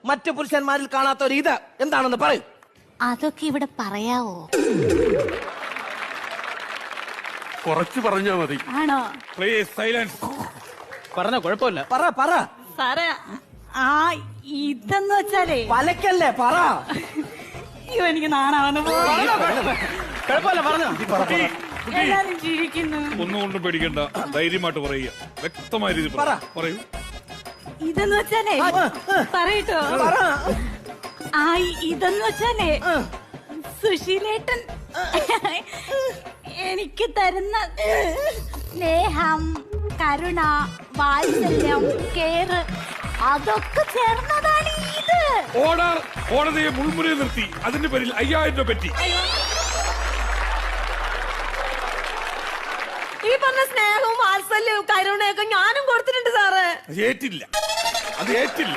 മറ്റു പുരുഷന്മാരിൽ കാണാത്ത ഒരു ഇത് എന്താണെന്ന് പറയൂ. അതൊക്കെ ഇവിടെ പറയാവോ? കുറച്ച് പറഞ്ഞാ മതി. ആണോ? Please silence. പറഞ്ഞ കുഴപ്പമില്ല. പറ പറ. സാറേ ആ ഇതെന്ന് വെച്ചാലേ പലക്കല്ലേ, പറ. അയ്യോ എനിക്ക് നാണാവുന്ന കുഴപ്പമില്ല, പറഞ്ഞോ. എല്ലാരും ജീവിക്കുന്നു. ഒന്നുകൊണ്ടും പേടിക്കണ്ട, ധൈര്യമായിട്ട് പറയുക, വ്യക്തമായ രീതി പറയൂ. ഇതെന്ന് വെച്ചാലേ പറയട്ടോ. ആ ഇതെന്ന് വെച്ചാലേ സുശീലേട്ടൻ എനിക്ക് തരുന്ന സ്നേഹം, കരുണ, വാത്സല്യം, കെയർ അതൊക്കെ ചേർന്നതാണ് ഇത്. ഓർഡർ. കോടതിയെ മുൾമുനയിൽ നിർത്തി അതിന്റെ പേരിൽ 5000 രൂപ പറ്റി. ഈ പറഞ്ഞ സ്നേഹവും വാത്സല്യവും കരുണയൊക്കെ ഞാനും കൊടുത്തിട്ടുണ്ട് സാറേ. അത് ഏറ്റില്ല.